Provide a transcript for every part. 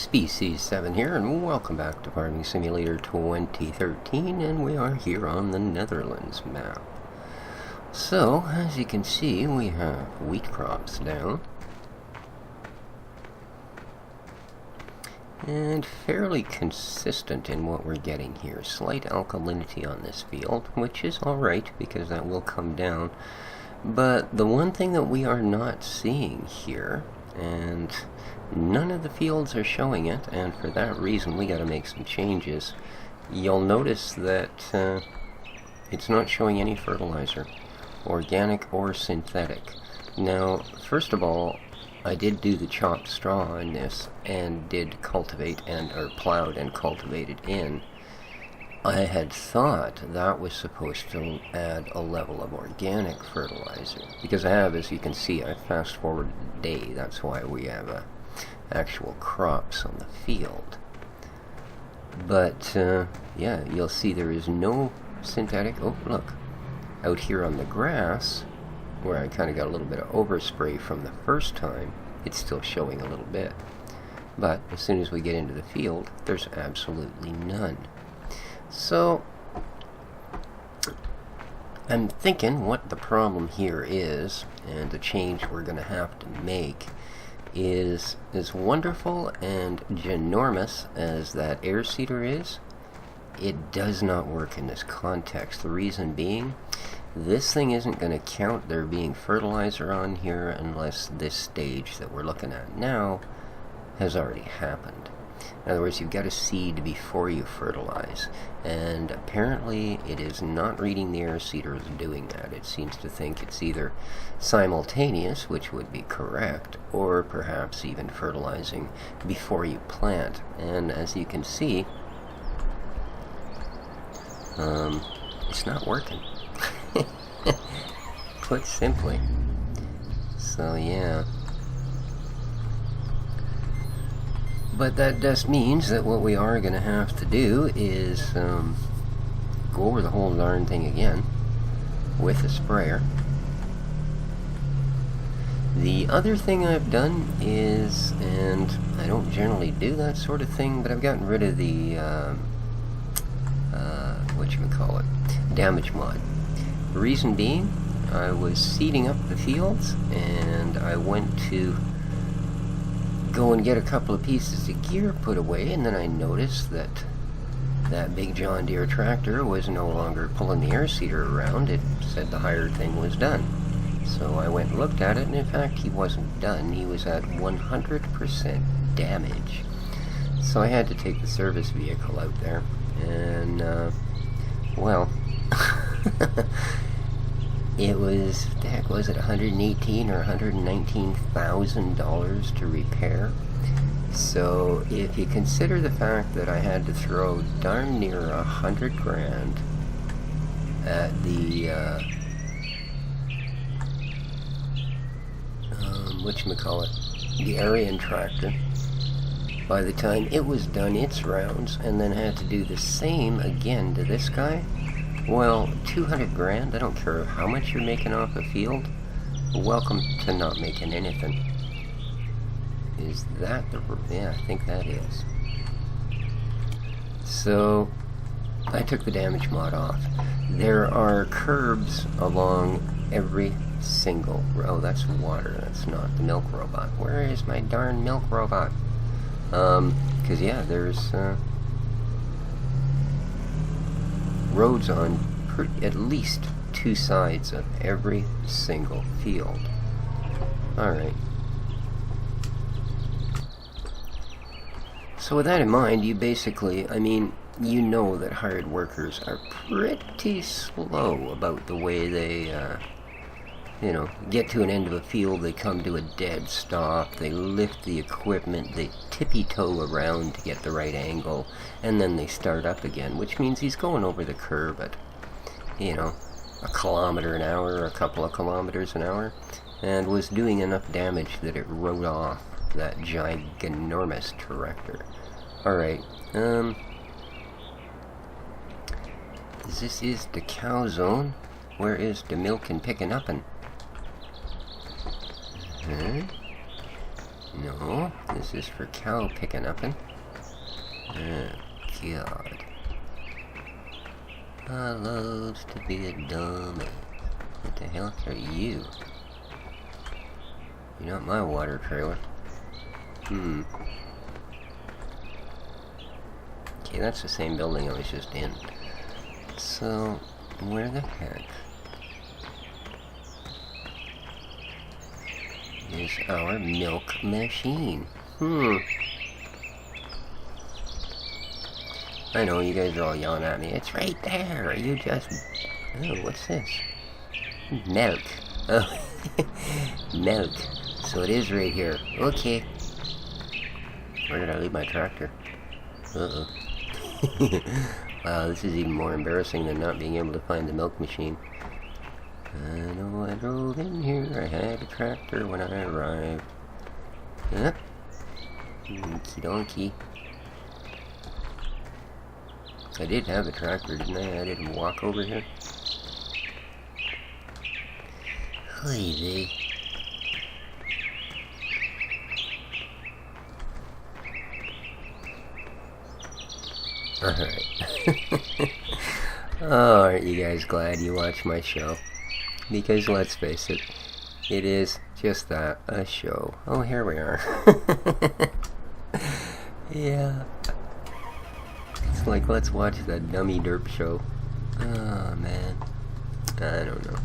Species 7 here, and welcome back to Farming Simulator 2013, and we are here on the Netherlands map. So, as you can see, we have wheat crops down, and fairly consistent in what we're getting here. Slight alkalinity on this field, which is alright, because that will come down. But the one thing that we are not seeing here, and none of the fields are showing it, and for that reason we got to make some changes. You'll notice that it's not showing any fertilizer, organic or synthetic. Now, first of all, I did do the chopped straw on this and did cultivate or plowed and cultivated in. I had thought that was supposed to add a level of organic fertilizer, because I have, as you can see, I fast forwarded the day. That's why we have actual crops on the field. But yeah, you'll see there is no synthetic. Oh, look, out here on the grass, where I kind of got a little bit of overspray from the first time, it's still showing a little bit. But as soon as we get into the field, there's absolutely none. So, I'm thinking what the problem here is, and the change we're going to have to make, is as wonderful and ginormous as that air seeder is, it does not work in this context. The reason being, this thing isn't going to count there being fertilizer on here unless this stage that we're looking at now has already happened. In other words, you've got to seed before you fertilize, and apparently it is not reading the air seeder as doing that. It seems to think it's either simultaneous, which would be correct, or perhaps even fertilizing before you plant. And as you can see, it's not working. Put simply. So yeah. But that just means that what we are going to have to do is go over the whole darn thing again with a sprayer. The other thing I've done is, and I don't generally do that sort of thing, but I've gotten rid of the damage mod. The reason being, I was seeding up the fields, and I went to go and get a couple of pieces of gear put away, and then I noticed that that big John Deere tractor was no longer pulling the air seeder around. It said the hired thing was done. So I went and looked at it, and in fact he wasn't done. He was at 100% damage. So I had to take the service vehicle out there, and well, it was, the heck was it, $118,000 or $119,000 to repair. So if you consider the fact that I had to throw darn near $100 grand at the the Aryan tractor, by the time it was done its rounds, and then had to do the same again to this guy, well, 200 grand, I don't care how much you're making off a field. Welcome to not making anything. Is that the... yeah, I think that is. So, I took the damage mod off. There are curbs along every single... oh, that's water, that's not the milk robot. Where is my darn milk robot? Because yeah, there's roads on at least two sides of every single field. Alright. So with that in mind, you basically, I mean, you know that hired workers are pretty slow about the way they, you know, get to an end of a field, they come to a dead stop, they lift the equipment, they tippy-toe around to get the right angle, and then they start up again, which means he's going over the curb at, you know, a kilometer an hour, or a couple of kilometers an hour, and was doing enough damage that it wrote off that ginormous tractor. Alright, this is the cow zone. Where is the milk and picking up and... No, this is for cow picking uppin'. Oh, God. I loves to be a dummy. What the hell are you? You're not my water trailer. Okay, that's the same building I was just in. So, where the heck is our milk machine? I know, you guys are all yelling at me. It's right there! You just... Oh, what's this? Milk. Oh, milk. So it is right here. Okay. Where did I leave my tractor? Uh-oh. Wow, this is even more embarrassing than not being able to find the milk machine. I know I drove in here. I had a tractor when I arrived. Huh? Okie donkey. I did have a tractor, didn't I? I didn't walk over here. Crazy. Alright. Oh, aren't you guys glad you watch my show? Because let's face it, it is just that, a show. Oh, here we are. Yeah. It's like, let's watch that dummy derp show. Oh, man. I don't know.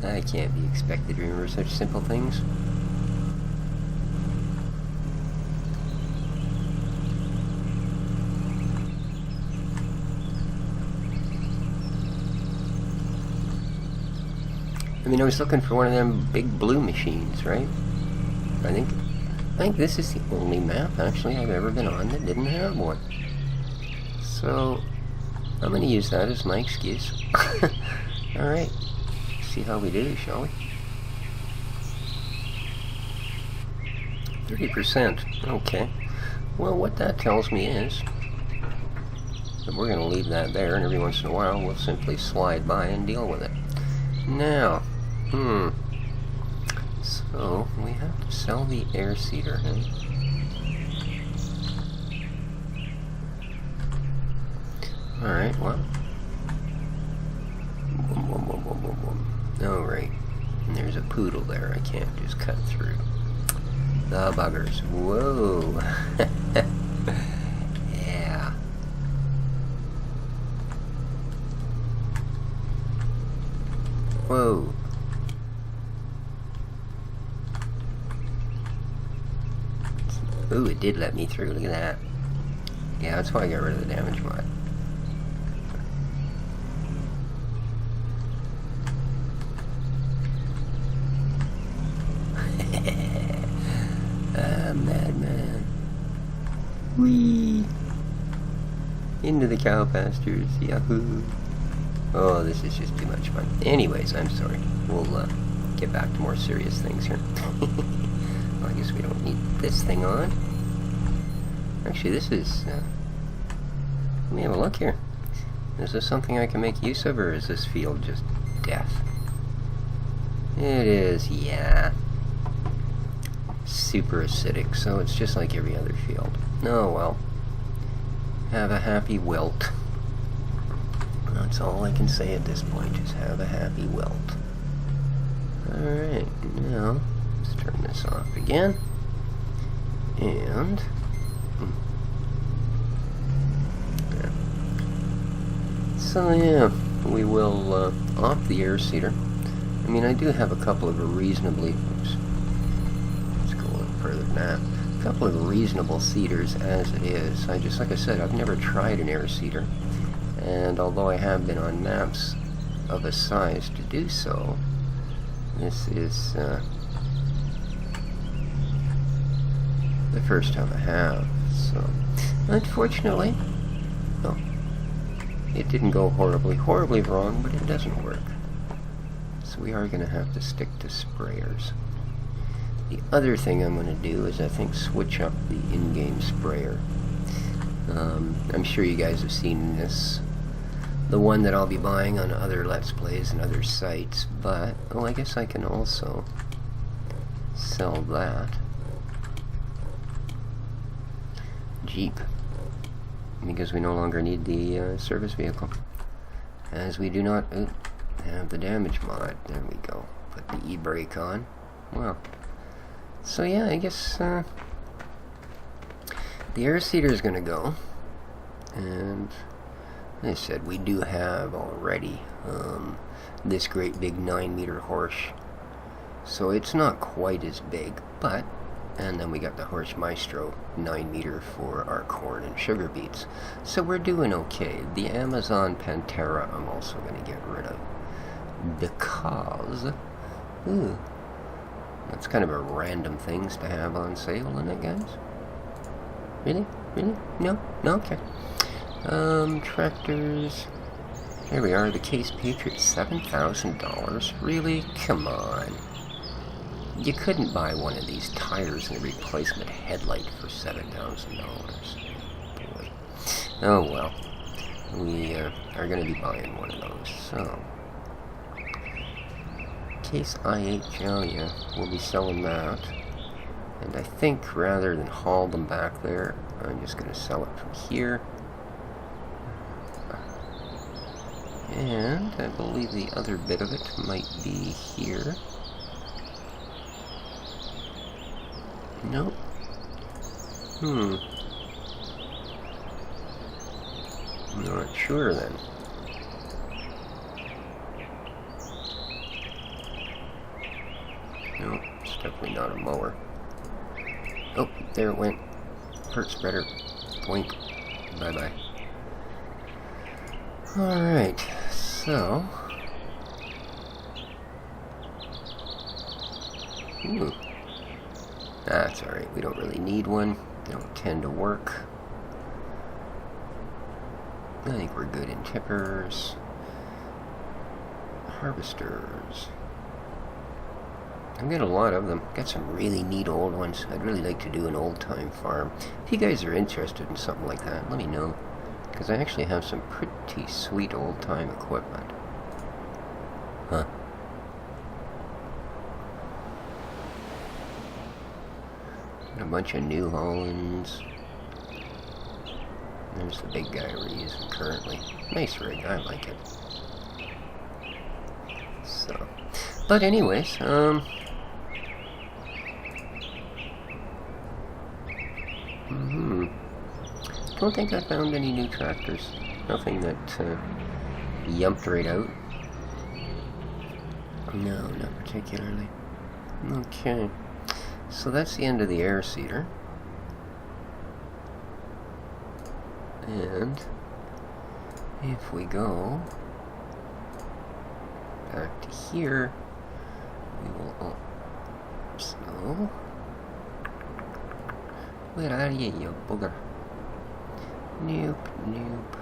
I can't be expected to remember such simple things. I mean, I was looking for one of them big blue machines, right? I think this is the only map, actually, I've ever been on that didn't have one. So, I'm going to use that as my excuse. Alright, see how we do, shall we? 30%, okay. Well, what that tells me is that we're going to leave that there, and every once in a while we'll simply slide by and deal with it. Now, so we have to sell the air seeder, huh? Alright, well. Alright. And there's a poodle there I can't just cut through. The buggers. Whoa. Yeah. Whoa. Ooh, it did let me through. Look at that. Yeah, that's why I got rid of the damage mod. Madman. Whee! Into the cow pastures. Yahoo! Oh, this is just too much fun. Anyways, I'm sorry. We'll get back to more serious things here. Well, I guess we don't need this thing on. Actually, this is... let me have a look here. Is this something I can make use of, or is this field just death? It is, yeah. Super acidic, so it's just like every other field. Oh, well. Have a happy wilt. That's all I can say at this point, is have a happy wilt. Alright, now, let's turn this off again. And... yeah. So, yeah, we will off the air seeder. I mean, I do have a couple of reasonably... oops. Let's go a little further than that. A couple of reasonable seeders as it is. I just, like I said, I've never tried an air seeder. And although I have been on maps of a size to do so, this is the first time I have. So, unfortunately, no, it didn't go horribly wrong, but it doesn't work. So we are going to have to stick to sprayers. The other thing I'm going to do is, I think, switch up the in-game sprayer. I'm sure you guys have seen this, the one that I'll be buying on other Let's Plays and other sites, but, oh, I guess I can also sell that. Jeep. Because we no longer need the service vehicle. As we do not have the damage mod. There we go. Put the e-brake on. Well. So yeah, I guess the air seeder is gonna go. And like I said, we do have already this great big 9-meter Horsch. So it's not quite as big, but, and then we got the Horsch Maestro 9-meter for our corn and sugar beets. So we're doing okay. The Amazon Pantera I'm also going to get rid of. Because, that's kind of a random things to have on sale, isn't it, guys? Really? Really? No? No? Okay. Tractors. There we are, the Case Patriot, $7,000. Really? Come on. You couldn't buy one of these tires and a replacement headlight for $7,000. Boy. Oh well. We are going to be buying one of those. So, Case IHL, yeah, we'll be selling that. And I think rather than haul them back there, I'm just going to sell it from here. And I believe the other bit of it might be here. Nope. Not sure then. Nope, it's definitely not a mower. Oh, there it went. Hurt spreader. Blink. Bye-bye. Alright, so... That's alright, we don't really need one. They don't tend to work. I think we're good in tippers. Harvesters. I've got a lot of them. Got some really neat old ones. I'd really like to do an old-time farm. If you guys are interested in something like that, let me know. Because I actually have some pretty sweet old-time equipment. Huh. A bunch of New Hollands. There's the big guy we're using currently. Nice rig, I like it. So, but anyways, don't think I found any new tractors. Nothing that yumped right out. No, not particularly. Okay. So that's the end of the air seeder. And if we go back to here, we will so where are you bugger? Nope, nope.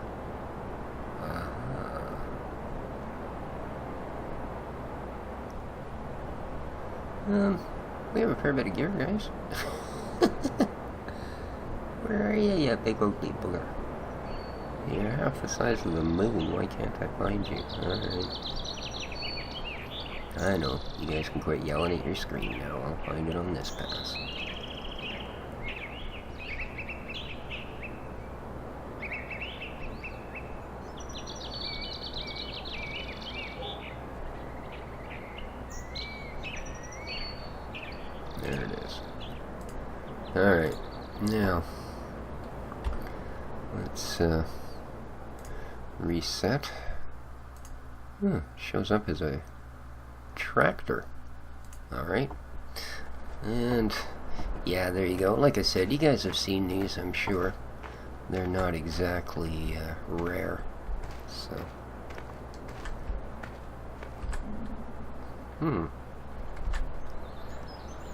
We have a fair bit of gear, guys. Where are you, you big ugly booger? You're half the size of the moon. Why can't I find you? Alright. I know. You guys can quit yelling at your screen now. I'll find it on this pass. There it is. Alright, now let's reset. Shows up as a tractor. Alright. And yeah, there you go. Like I said, you guys have seen these, I'm sure. They're not exactly rare. So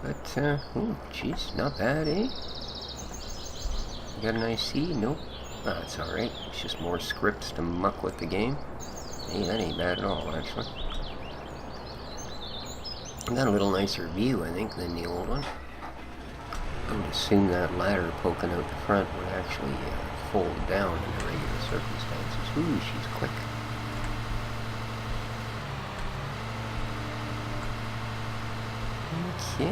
But, oh, jeez, not bad, eh? You got an IC? Nope. Oh, that's alright. It's just more scripts to muck with the game. Hey, that ain't bad at all, actually. Got a little nicer view, I think, than the old one. I would assume that ladder poking out the front would actually fold down under regular circumstances. Ooh, she's quick. Okay,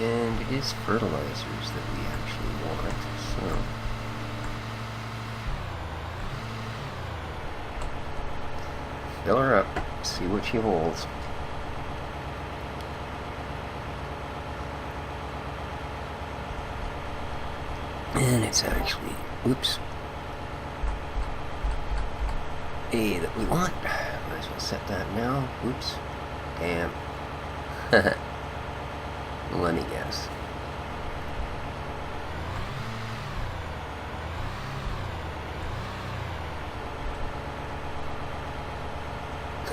and it is fertilizers that we actually want, so... Fill her up, see what she holds. And it's actually, oops, A that we want. Might as well set that now. Oops. Damn. Let me guess.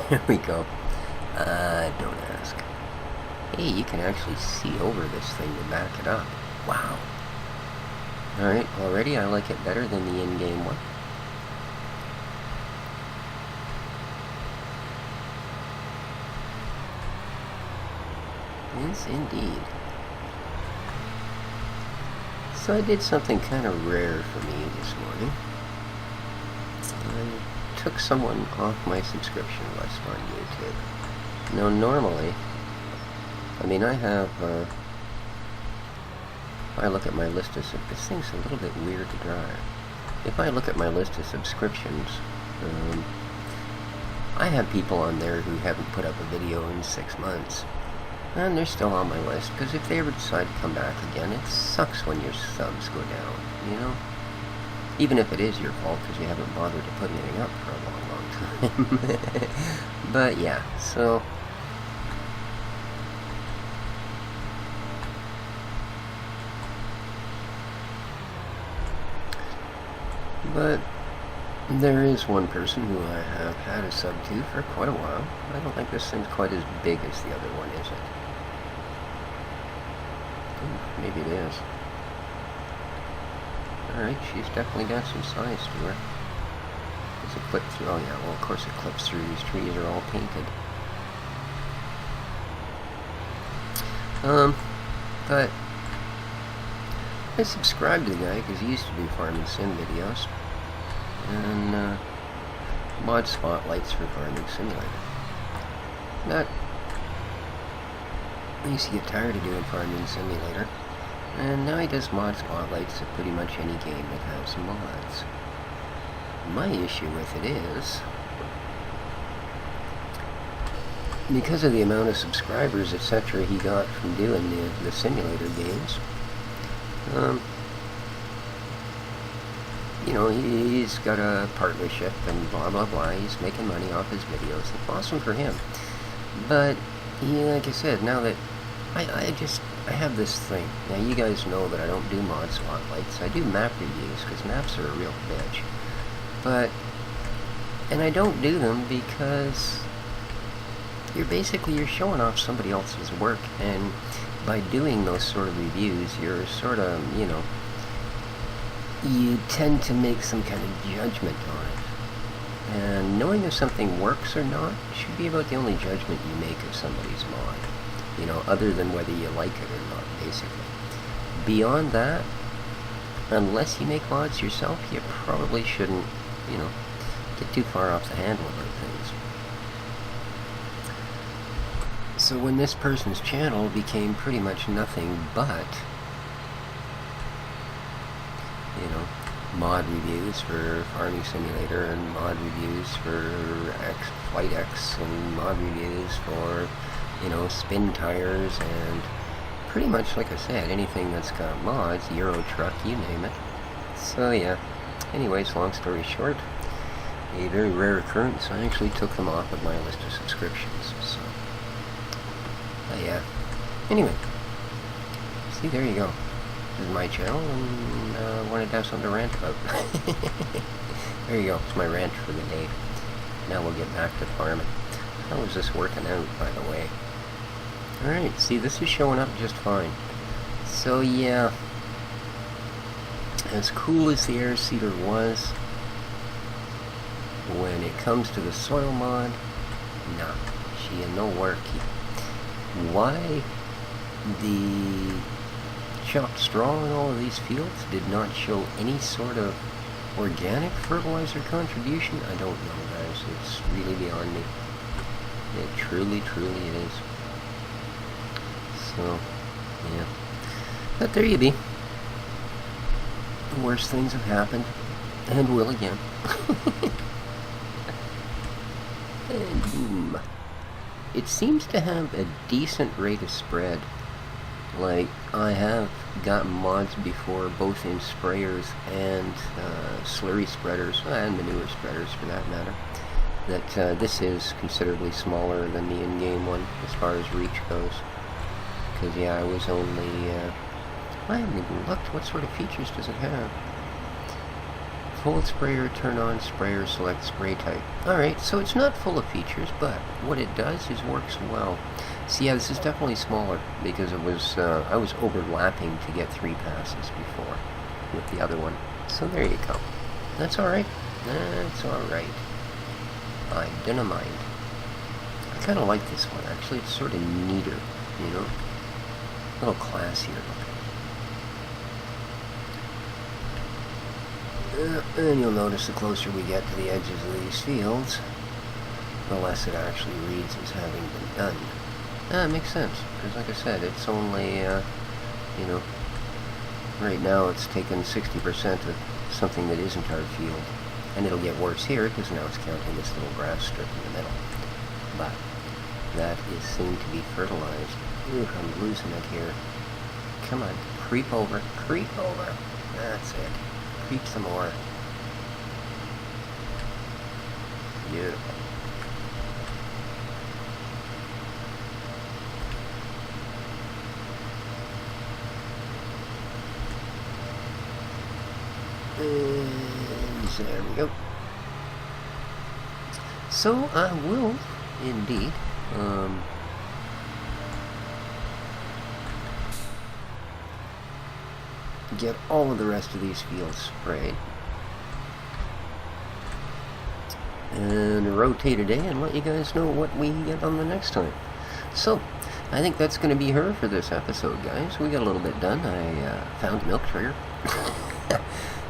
There we go. Don't ask. Hey, you can actually see over this thing to back it up. Wow. Alright, already I like it better than the in-game one. Yes, indeed. So I did something kind of rare for me this morning. I took someone off my subscription list on YouTube. Now, normally, I mean, I have, if I look at my list of, this thing's a little bit weird to drive. If I look at my list of subscriptions, I have people on there who haven't put up a video in 6 months. And they're still on my list, because if they ever decide to come back again, it sucks when your subs go down, you know? Even if it is your fault, because you haven't bothered to put anything up for a long, long time. But yeah, so... But there is one person who I have had a sub to for quite a while. I don't think this thing's quite as big as the other one, is it? Ooh, maybe it is. Alright, she's definitely got some size to her. Does it clip through? Oh yeah, well of course it clips through. These trees are all painted. But I subscribed to the guy because he used to do farming sim videos. And, mod spotlights for Farming Simulator. But I used to get tired of doing Farming Simulator, and now he does mod spotlights of pretty much any game that has mods. My issue with it is, because of the amount of subscribers, etc. he got from doing the simulator games, you know, he's got a partnership and blah blah blah, he's making money off his videos. It's awesome for him. But, yeah, like I said, now that I have this thing. Now, you guys know that I don't do mod spotlights. I do map reviews, because maps are a real bitch. But, and I don't do them because you're showing off somebody else's work, and by doing those sort of reviews, you're sort of, you know, you tend to make some kind of judgment on it. And knowing if something works or not should be about the only judgment you make of somebody's mod. You know, other than whether you like it or not, basically. Beyond that, unless you make mods yourself, you probably shouldn't, you know, get too far off the handle about things. So when this person's channel became pretty much nothing but, you know, mod reviews for Farming Simulator, and mod reviews for Flight X, and mod reviews for, you know, spin tires, and pretty much, like I said, anything that's got mods, Euro Truck, you name it. So yeah, anyways, long story short, a very rare occurrence, I actually took them off of my list of subscriptions, so, yeah. Anyway, see, there you go. This is my channel, and I wanted to have something to rant about. There you go, it's my rant for the day. Now we'll get back to farming. How is this working out, by the way? Alright, see, this is showing up just fine. So yeah, as cool as the air seeder was, when it comes to the soil mod, nah, she ain't no worky. Why the chopped straw in all of these fields did not show any sort of organic fertilizer contribution, I don't know, guys. It's really beyond me. It truly, truly is. So, yeah. But there you be. Worse things have happened, and will again. And boom. It seems to have a decent rate of spread. Like, I have gotten mods before, both in sprayers and slurry spreaders, and manure spreaders for that matter, that this is considerably smaller than the in-game one as far as reach goes. Because, yeah, I was only... I haven't even looked. What sort of features does it have? Full sprayer, turn on sprayer, select spray type. Alright, so it's not full of features, but what it does is works well. So yeah, this is definitely smaller, because it was, I was overlapping to get 3 passes before with the other one. So there you go. That's alright. That's alright. I don't mind. I kind of like this one, actually. It's sort of neater, you know? A little classier looking. And you'll notice the closer we get to the edges of these fields, the less it actually reads as having been done. It makes sense, because like I said, it's only, you know, right now it's taken 60% of something that isn't our field. And it'll get worse here, because now it's counting this little grass strip in the middle. But that is soon to be fertilized. Ooh, I'm losing it here. Come on, creep over, creep over. That's it. Creep some more. Beautiful. And there we go. So I will indeed get all of the rest of these fields sprayed and rotate a day and let you guys know what we get on the next time. So I think that's going to be her for this episode, guys. We got a little bit done. I found a milk trigger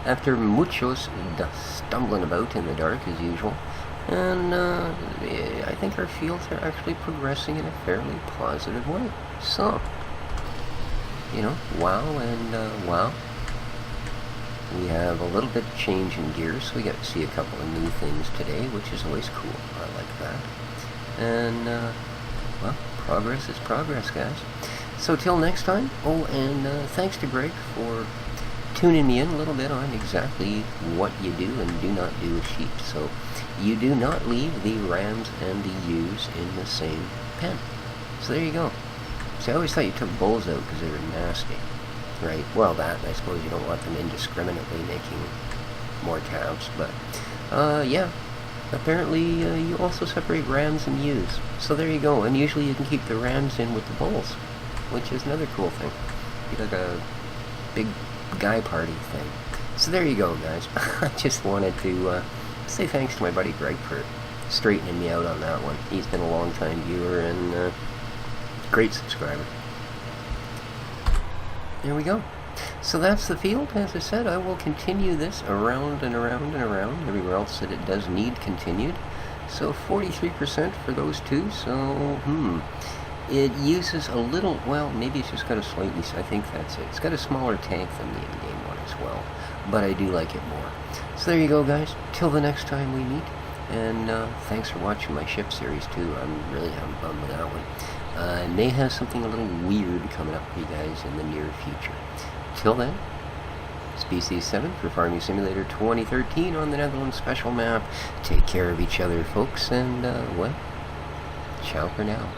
after muchos stumbling about in the dark as usual, and I think our fields are actually progressing in a fairly positive way. So, you know, wow and wow. We have a little bit of change in gears, so we got to see a couple of new things today, which is always cool. I like that. And, well, progress is progress, guys. So till next time, oh, and thanks to Greg for tuning me in a little bit on exactly what you do and do not do with sheep. So you do not leave the rams and the ewes in the same pen. So there you go. See, I always thought you took bulls out because they were nasty, right? Well, that, I suppose you don't want them indiscriminately making more calves, but, yeah. Apparently, you also separate rams and ewes. So there you go, and usually you can keep the rams in with the bulls, which is another cool thing. Be like a big guy party thing. So there you go, guys. I just wanted to say thanks to my buddy Greg for straightening me out on that one. He's been a long-time viewer and great subscriber. There we go. So that's the field. As I said, I will continue this around and around and around everywhere else that it does need continued. So 43% for those two. So, it uses a little, well, maybe it's just got a slightly, I think that's it. It's got a smaller tank than the in-game one as well. But I do like it more. So there you go, guys. Till the next time we meet. And thanks for watching my ship series, too. I'm really having fun with that one. I may have something a little weird coming up for you guys in the near future. Till then, Species 7 for Farming Simulator 2013 on the Netherlands special map. Take care of each other, folks, and, well, ciao for now.